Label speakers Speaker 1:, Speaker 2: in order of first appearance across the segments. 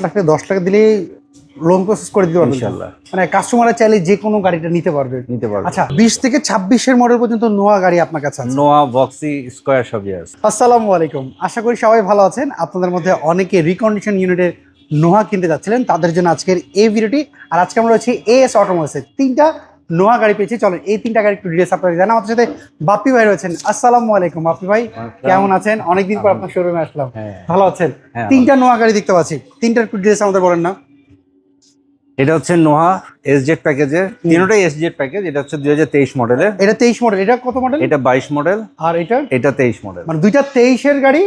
Speaker 1: লাখ টাকা 10 টাকা দিলেই লোন প্রসেস করে দিতে পারবেন
Speaker 2: ইনশাআল্লাহ।
Speaker 1: মানে কাস্টমাররা চাইলে যে কোনো গাড়িটা নিতে পারবে। আচ্ছা 20 থেকে 26 এর মডেল পর্যন্ত নোয়া গাড়ি আপনার কাছে আছে।
Speaker 2: নোয়া, বক্সি, স্কয়ার সবই আছে।
Speaker 1: আসসালামু আলাইকুম, আশা করি সবাই ভালো আছেন। আপনাদের মধ্যে অনেকে রিকন্ডিশন ইউনিটের নোয়া কিনতে যাচ্ছিলেন, তাদের জন্য আজকের এই ভিডিওটি। আর আজকে আমরা রয়েছি এএস অটোমোবাইলসে, 3টা নোয়া গাড়ি পেয়েছি। চলেন এই 3টা গাড়ি একটু ডিটেইলস আপনাদের জানা। আমাদের সাথে বাপ্পি ভাই রয়েছেন। আসসালামু আলাইকুম বাপ্পি ভাই, কেমন আছেন? অনেকদিন পর আপনার শোরুমে আসলাম, ভালো আছেন? 3টা নোয়া গাড়ি দেখতে পাচ্ছি, 3টার একটু ডিটেইলস আমাদের বলেন না।
Speaker 2: এটা হচ্ছে নোহা এসজেড প্যাকেজের, তিনটাই এসজেড প্যাকেজ। এটা হচ্ছে 2023 মডেলের।
Speaker 1: এটা 23 মডেল, এটা কত মডেল?
Speaker 2: এটা 22 মডেল।
Speaker 1: আর
Speaker 2: এটা 23 মডেল।
Speaker 1: মানে দুইটা 23 এর গাড়ি,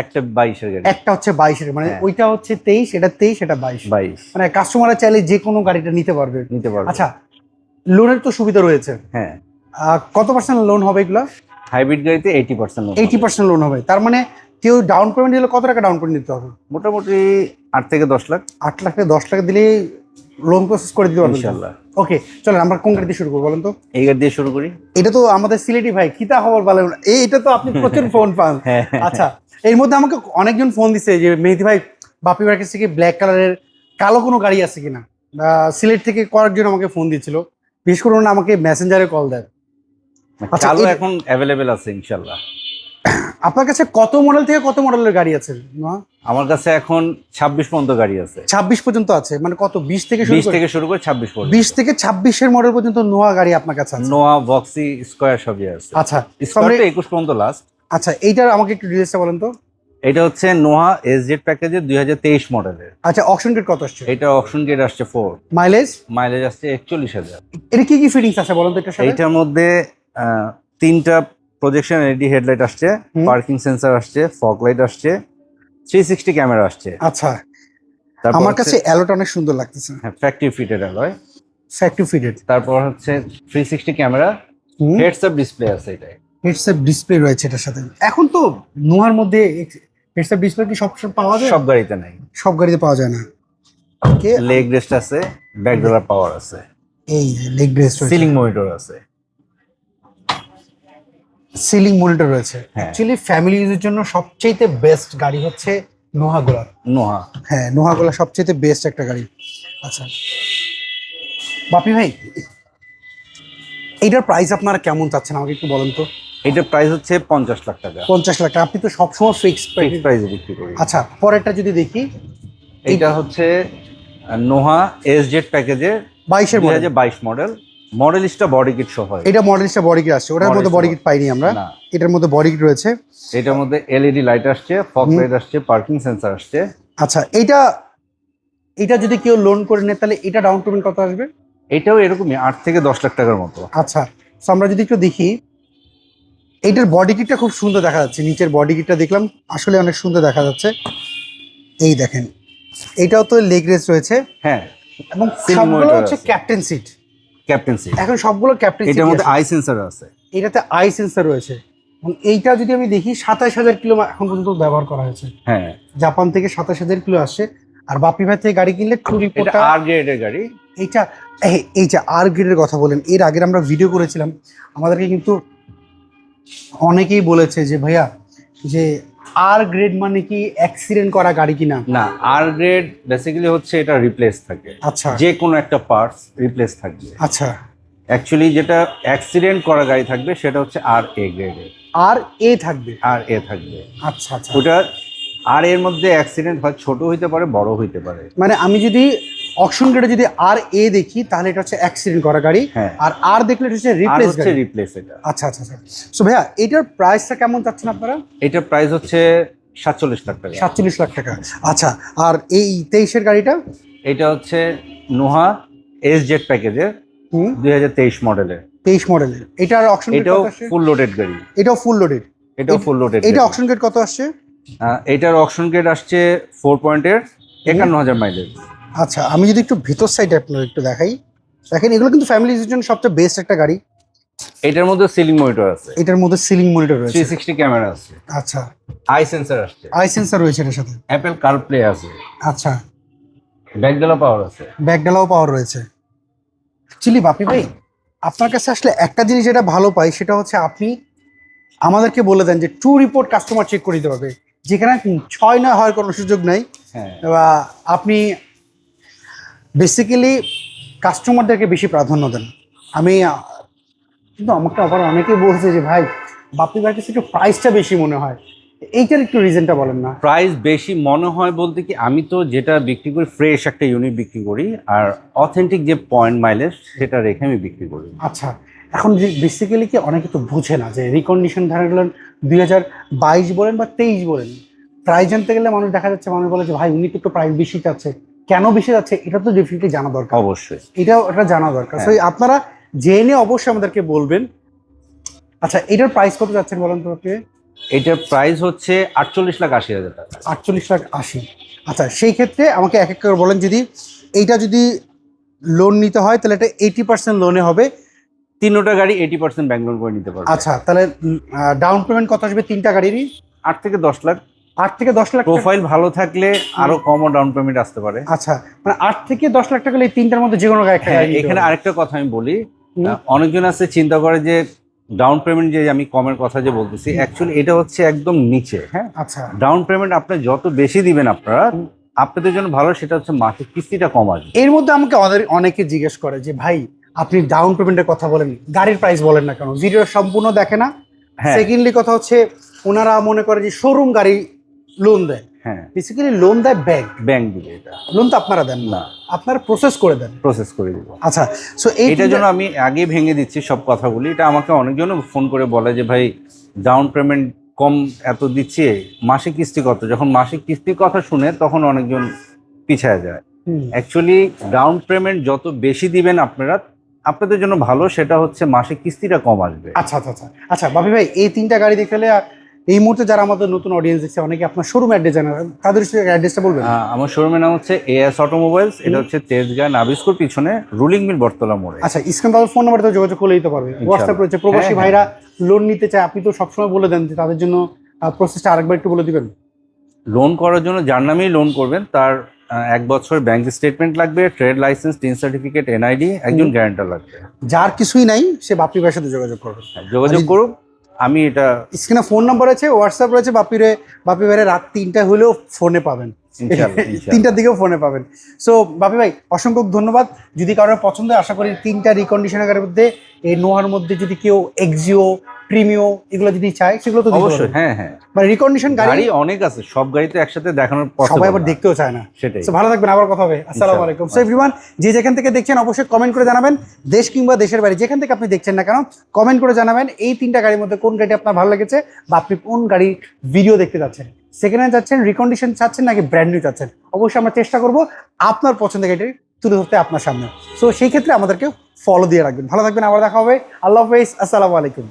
Speaker 2: একটা 22 এর গাড়ি,
Speaker 1: একটা হচ্ছে 22 এর। মানে ওইটা হচ্ছে 23, এটা 23, এটা 22। মানে কাস্টমাররা চাইলে যে কোনো গাড়িটা নিতে পারবে। আচ্ছা, লোনের তো সুবিধা রয়েছে।
Speaker 2: হ্যাঁ।
Speaker 1: কত পার্সেন্ট লোন হবে এগুলা?
Speaker 2: হাইব্রিড গাড়িতে 80% লোন।
Speaker 1: 80% লোন হবে। তার মানে কেউ ডাউন পেমেন্ট দিলে কত টাকা ডাউন পেমেন্ট দিতে হবে?
Speaker 2: মোটামুটি 8 থেকে 10 লাখ। 8
Speaker 1: লাখ থেকে 10 টাকা দিলেই লোন প্রসেস করে দিতে পারবেন
Speaker 2: ইনশাআল্লাহ।
Speaker 1: ওকে, চলেন আমরা কোন গাড়ি দিয়ে শুরু করবো বলেন তো?
Speaker 2: এই গাড়ি দিয়ে শুরু করি।
Speaker 1: এটা তো আমাদের সিলেটি ভাই, কিতা খবর বলেন? এটা তো আপনি প্রচুর ফোন পান। আচ্ছা, এর মধ্যে আমাকে অনেকজন ফোন দিছে যে মেহেদি ভাই, বাপি ভাইয়ের কাছে কি ব্ল্যাক কালারের কালো কোনো গাড়ি আছে কিনা। সিলেট থেকে কয়েকজন আমাকে ফোন দিয়েছিল, বিশেষ করে ওরা আমাকে মেসেঞ্জারে কল দেয়। আচ্ছা,
Speaker 2: কালো এখন অ্যাভেলেবেল আছে ইনশাআল্লাহ।
Speaker 1: আপনার কাছে কত মডেল থেকে কত মডেলের গাড়ি আছে?
Speaker 2: আমার কাছে এখন 26 পর্যন্ত গাড়ি আছে।
Speaker 1: 26 পর্যন্ত আছে, মানে কত? 20 থেকে
Speaker 2: শুরু করে 26 পর্যন্ত।
Speaker 1: 20 থেকে 26 এর মডেল পর্যন্ত নোয়া গাড়ি আপনার কাছে আছে।
Speaker 2: নোয়া, বক্সি, স্কয়ার সবই আছে।
Speaker 1: আচ্ছা,
Speaker 2: স্কয়ারটা 21 পর্যন্ত লাস্ট।
Speaker 1: আচ্ছা, এইটার আমাকে একটু ডিটেইলসটা বলেন তো।
Speaker 2: এটা হচ্ছে নোহা এসজেড প্যাকেজের 2023 মডেলের।
Speaker 1: আচ্ছা, অকশন গেট কত আসছে?
Speaker 2: এটা অপশন গেট আসছে 4।
Speaker 1: মাইলেজ
Speaker 2: আসছে 41,000।
Speaker 1: এটা কি কি ফিটিংস আছে বলেন তো এটার সাথে?
Speaker 2: এইটার মধ্যে 3টা প্রজেকশন এলইডি হেডলাইট আসছে, পার্কিং সেন্সর আসছে, ফগ লাইট আসছে, 360 ক্যামেরা আসছে।
Speaker 1: আচ্ছা, আমার কাছে অ্যালোটা অনেক সুন্দর লাগতেছে।
Speaker 2: হ্যাঁ, factory fitted alloy.
Speaker 1: Factory fitted.
Speaker 2: তারপর হচ্ছে 360 ক্যামেরা, হেডস আপ ডিসপ্লে আছে। এটাই
Speaker 1: হেডস আপ ডিসপ্লে রয়েছে এটার সাথে। এখন তো নোয়ার মধ্যে হেডস আপ ডিসপ্লে কি সব পাওয়া যায়?
Speaker 2: সব গাড়িতে নাই,
Speaker 1: সব গাড়িতে পাওয়া যায় না। ওকে,
Speaker 2: লেগ রেস্ট আছে, ব্যাক ডোলার পাওয়ার আছে,
Speaker 1: এই লেগ রেস্ট রয়েছে,
Speaker 2: সিলিং মনিটর আছে।
Speaker 1: সিলিং মনিটর রয়েছে। অ্যাকচুয়ালি ফ্যামিলি ইউজের জন্য সবচেয়ে বেস্ট গাড়ি হচ্ছে নোহা। হ্যাঁ, নোহা সবচেয়ে বেস্ট একটা গাড়ি। আচ্ছা বাপি ভাই, এইটার প্রাইস আপনারা কেমন চাচ্ছেন আমাকে একটু বলেন তো।
Speaker 2: এটার প্রাইস হচ্ছে 50 লাখ টাকা।
Speaker 1: 50 লাখ টাকা। আপনি তো সবসময় ফিক্সড
Speaker 2: প্রাইসে বিক্রি করি।
Speaker 1: আচ্ছা, পরেরটা যদি দেখি,
Speaker 2: এটা হচ্ছে নোহা এসজেড প্যাকেজের 2022 মডেল। মডেলিস্টা বডি কিট সহ।
Speaker 1: এটা মডেলিস্টা বডি কিট আসছে, ওটার মধ্যে বডি কিট পাইনি আমরা। এটার মধ্যে বডি কিট রয়েছে।
Speaker 2: এটার মধ্যে এলইডি লাইট আসছে, ফগ লাইট আসছে, পার্কিং সেন্সর আসছে।
Speaker 1: আচ্ছা, এটা যদি কেউ লোন করে নেয় তাহলে এটা ডাউন পেমেন্ট কত আসবে?
Speaker 2: এটাও এরকমই 8 থেকে 10 লাখ টাকার মতো।
Speaker 1: আচ্ছা, তো আমরা যদি একটু দেখি, এইটার বডি কিটটা খুব সুন্দর দেখা যাচ্ছে। নিচের বডি কিটটা দেখলাম, আসলে অনেক সুন্দর দেখা যাচ্ছে। এই দেখেন, এটাও তো লেগ রেস্ট রয়েছে।
Speaker 2: হ্যাঁ,
Speaker 1: এবং সবগুলো হচ্ছে ক্যাপ্টেন সিট। এখন সবগুলো ক্যাপ্টেন সিট।
Speaker 2: এটার মধ্যে আই সেন্সর আছে।
Speaker 1: এটাতে আই সেন্সর রয়েছে। এবং এইটা যদি আমি দেখি 27,000 কিলো এখন পর্যন্ত ব্যবহার করা হয়েছে।
Speaker 2: হ্যাঁ,
Speaker 1: জাপান থেকে 27,000 কিলো আসছে। আর বাপি ভাই থেকে গাড়ি কিনলে টু রিপোর্টটা
Speaker 2: আর গ্রেডের গাড়ি।
Speaker 1: এই যে আর গ্রেডের কথা বলেন, এর আগের আমরা ভিডিও করেছিলাম, আমাদেরকে কিন্তু অনেকেই বলেছে যে ভাইয়া, যে আর গ্রেড মানে কি অ্যাক্সিডেন্ট করা গাড়ি কিনা?
Speaker 2: না, আর গ্রেড বেসিক্যালি হচ্ছে এটা রিপ্লেস থাকে।
Speaker 1: আচ্ছা,
Speaker 2: যে কোনো একটা পার্টস রিপ্লেস থাকবে।
Speaker 1: আচ্ছা,
Speaker 2: অ্যাকচুয়ালি যেটা অ্যাক্সিডেন্ট করা গাড়ি থাকবে সেটা হচ্ছে আর এ গ্রেডের।
Speaker 1: আর এ থাকবে। আচ্ছা আচ্ছা,
Speaker 2: ওটা আর এর মধ্যে অ্যাক্সিডেন্ট হয়, ছোট হইতে পারে, বড় হইতে পারে।
Speaker 1: মানে আমি যদি অকশন গ্রেডে যদি আর এ দেখি তাহলে এটা হচ্ছে অ্যাক্সিডেন্ট করা গাড়ি। আর আর দেখলে এটা হচ্ছে
Speaker 2: রিপ্লেস এটা।
Speaker 1: আচ্ছা আচ্ছা আচ্ছা। সো ভাইয়া, এটার প্রাইসটা কেমন চাচ্ছেন আপনারা?
Speaker 2: এটার প্রাইস হচ্ছে 47 লাখ টাকা।
Speaker 1: 47 লাখ টাকা। আচ্ছা, আর এই 23 এর গাড়িটা?
Speaker 2: এটা হচ্ছে নোহা এসজেড প্যাকেজের 2023 মডেলের।
Speaker 1: 23 মডেলের। এটার অকশন গেট
Speaker 2: কত আসছে? ফুল লোডেড গাড়ি।
Speaker 1: এটাও ফুল লোডেড। এটা অকশন গেট কত আসছে?
Speaker 2: এটার অকশন গেট আসছে 4 পয়েন্টের 51,000 মাইলেজ।
Speaker 1: আচ্ছা, আমি যদি একটু ভিতর সাইডে আপনাদের একটু দেখাই, দেখেন এগুলো কিন্তু ফ্যামিলির জন্য সবচেয়ে বেস্ট একটা গাড়ি।
Speaker 2: এটার মধ্যে সিলিং মনিটর আছে।
Speaker 1: এটার মধ্যে সিলিং মনিটর রয়েছে,
Speaker 2: 360 ক্যামেরা আছে।
Speaker 1: আচ্ছা,
Speaker 2: আই সেন্সর আসছে,
Speaker 1: আই সেন্সর রয়েছে এর সাথে।
Speaker 2: অ্যাপল কারপ্লে আছে।
Speaker 1: আচ্ছা,
Speaker 2: ব্যাক ডালা পাওয়ার আছে।
Speaker 1: ব্যাক ডালাও পাওয়ার রয়েছে। অ্যাকচুয়ালি বাপি ভাই, আপনার কাছে আসলে একটা জিনিস যেটা ভালো পাই সেটা হচ্ছে আপনি আমাদেরকে বলে দেন যে টু রিপোর্ট কাস্টমার চেক করে দিতে পারবে, যেখানে 6 না হওয়ার কোনো সুযোগ নাই।
Speaker 2: হ্যাঁ
Speaker 1: বা আপনি বেসিক্যালি কাস্টমারদেরকে বেশি প্রাধান্য দেন। আমি কিন্তু আমাকে আবার অনেকেই বলছে যে ভাই বাপ্পি ভাইয়ের কাছে একটু প্রাইসটা বেশি মনে হয়, এইটার একটু রিজনটা বলেন না।
Speaker 2: প্রাইস বেশি মনে হয় বলতে কি, আমি তো যেটা বিক্রি করি ফ্রেশ একটা ইউনিট বিক্রি করি, আর অথেন্টিক যে পয়েন্ট মাইলেজ সেটা রেখে আমি বিক্রি করি।
Speaker 1: আচ্ছা, এখন বেসিক্যালি কি অনেকে তো বুঝে না যে রিকন্ডিশন ধরে গেলেন 2022 বলেন বা 23 বলেন, প্রাইস জানতে গেলে মানুষ দেখা যাচ্ছে মানুষ বলে যে ভাই উনি তো একটু প্রাইস বেশি যাচ্ছে, কেন বেশি যাচ্ছে এটা তো ডেফিনেটলি জানা দরকার।
Speaker 2: অবশ্যই
Speaker 1: এটা জানা দরকার।
Speaker 2: হ্যাঁ।
Speaker 1: সো আপনারা জেনে অবশ্যই আমাদেরকে বলবেন। আচ্ছা, এটার প্রাইস কত যাচ্ছেন বলেন তো আপনি?
Speaker 2: এটার প্রাইস হচ্ছে 48,80,000 টাকা।
Speaker 1: 48,80,000। আচ্ছা, সেই ক্ষেত্রে আমাকে এক এক করে বলেন, যদি এইটা যদি লোন নিতে হয় তাহলে এটা 80% লোনে হবে।
Speaker 2: তিনোটা গাড়ি 80% ব্যাংক লোন করে নিতে পারবে।
Speaker 1: আচ্ছা, তাহলে ডাউন পেমেন্ট কত আসবে তিনটা গাড়িরই?
Speaker 2: 8 থেকে 10 লাখ।
Speaker 1: 8 থেকে 10 লাখ টাকা।
Speaker 2: প্রোফাইল ভালো থাকলে আরো কমও ডাউন পেমেন্ট আসতে পারে।
Speaker 1: আচ্ছা, মানে 8 থেকে 10 লাখ টাকা হলে এই তিনটার মধ্যে যে কোনো একটা
Speaker 2: হ্যাঁ,
Speaker 1: গাড়ি নিতে
Speaker 2: এখানে
Speaker 1: হবে।
Speaker 2: আরেকটা কথা আমি বলি,
Speaker 1: হুম।
Speaker 2: অনেকজন আছে চিন্তা করে যে ডাউন পেমেন্ট, যে আমি কমের কথা যে বলতেছি, অ্যাকচুয়ালি এটা হচ্ছে একদম নিচে। হ্যাঁ,
Speaker 1: আচ্ছা,
Speaker 2: ডাউন পেমেন্ট আপনি যত বেশি দিবেন আপনারা,
Speaker 1: হুম।
Speaker 2: আপনাদের জন্য ভালো, সেটা হচ্ছে মাসিক কিস্তিটা কম আসবে।
Speaker 1: এর মধ্যে আমাকে অনেকে জিজ্ঞেস করে যে ভাই আপনি ডাউন পেমেন্টের কথা বলেন, গাড়ির প্রাইস বলেন না কেন, ভিডিও সম্পূর্ণ দেখে না।
Speaker 2: হ্যাঁ
Speaker 1: সেকেন্ডলি কথা হচ্ছে ওনারা মনে করে যে শোরুম গাড়ি লোন দেয়,
Speaker 2: হ্যাঁ,
Speaker 1: বেসিক্যালি লোন দেয় ব্যাংক,
Speaker 2: ব্যাংক দিবে এটা,
Speaker 1: লোন তো আপনারা দেন না,
Speaker 2: না,
Speaker 1: আপনারা প্রসেস করে দেন।
Speaker 2: প্রসেস করে দিব।
Speaker 1: আচ্ছা, সো
Speaker 2: এটার জন্য আমি আগে ভেঙে দিচ্ছি সব কথাগুলি। এটা আমাকে অনেকজন ফোন করে বলে যে ভাই ডাউন পেমেন্ট কম এত দিচ্ছে, মাসিক কিস্তি কত? যখন মাসিক কিস্তির কথা শুনে তখন অনেকজন পিছায় যায়। অ্যাকচুয়ালি ডাউন পেমেন্ট যত বেশি দিবেন আপনারা, আপনাদের জন্য ভালো, সেটা হচ্ছে মাসিক কিস্তিটা কম আসবে।
Speaker 1: আচ্ছা আচ্ছা আচ্ছা আচ্ছা, বাপি ভাই এই তিনটা গাড়ি দেখলে এই মুহূর্তে যারা আমাদের নতুন অডিয়েন্স দেখছে, অনেকে আপনার শোরুম অ্যাড্রেস জানে না, তাদের অ্যাড্রেসটা বলবেন?
Speaker 2: আমার শোরুমের নাম হচ্ছে এএস অটোমোবাইলস। এটা হচ্ছে তেজগাঁ নাবিস্কুর পিছনে রুলিং মিল বটতলা মোড়ে।
Speaker 1: আচ্ছা, স্ক্রিন ফোন নাম্বারটা যোগাযোগ করে দিতে পারবে। হোয়াটসঅ্যাপ রয়েছে, প্রবাসী
Speaker 2: হ্যাঁ,
Speaker 1: ভাইরা লোন নিতে চায়, আপনি তো সবসময় বলে দেন যে তাদের জন্য প্রসেসটা আরেকবার একটু বলে দিবেন।
Speaker 2: লোন করার জন্য যার নামেই লোন করবেন তার 1 বছর ব্যাংক স্টেটমেন্ট লাগবে, trade licence, tin certificate, NID, একজন গ্যারান্টার লাগবে।
Speaker 1: যার কিছুই নাই সে বাপ্পি ভাইয়ের সাথে যোগাযোগ করবে।
Speaker 2: যোগাযোগ করুন। আমি এটা
Speaker 1: স্ক্রিনে ফোন নাম্বার আছে, হোয়াটসঅ্যাপ রয়েছে। বাপ্পি ভাইয়ের রাত 3টা হলেও ফোনে পাবেন,
Speaker 2: ইনশাআল্লাহ, ইনশাআল্লাহ।
Speaker 1: 3টার দিকেও ফোনে পাবেন। সো বাপি ভাই অসংখ্য ধন্যবাদ। যদি কারোর পছন্দ হয়, আশা করি 3টা রিকন্ডিশনারের মধ্যে এই নোয়ার মধ্যে যদি কেউ এক্সিও, প্রিমিও এগুলো যদি চায় সেগুলো তো দিতে
Speaker 2: অবশ্যই।
Speaker 1: পারবেন।
Speaker 2: হ্যাঁ হ্যাঁ,
Speaker 1: মানে রিকন্ডিশন গাড়ি
Speaker 2: গাড়ি অনেক আছে, সব গাড়ি তো একসাথে দেখানোর
Speaker 1: সবাই আবার দেখতেও চায় না।
Speaker 2: সেটাই।
Speaker 1: So, ভালো থাকবেন, আবার কথা হবে। আসসালামু আলাইকুম। সো এভরিওয়ান, যে যেখান থেকে দেখছেন অবশ্যই কমেন্ট করে জানাবেন, দেশ কিংবা দেশের বাইরে যেখান থেকে আপনি দেখছেন না কেন কমেন্ট করে জানাবেন এই 3টা গাড়ির মধ্যে কোন গাড়ি আপনার ভালো লেগেছে, বা আপনি কোন গাড়ির ভিডিও দেখতে যাচ্ছেন, সেকেন্ড হ্যান্ড চাচ্ছেন, রিকন্ডিশন চাচ্ছেন নাকি ব্র্যান্ড নিউ চাচ্ছেন। অবশ্যই আমরা চেষ্টা করব আপনার পছন্দের গাড়িটি তুলে ধরতে আপনার সামনে। সো সেই ক্ষেত্রে আমাদেরকে ফলো দিয়ে রাখবেন। ভালো থাকবেন, আবার দেখা হবে। আল্লাহ হাফেজ, আসসালামু আলাইকুম।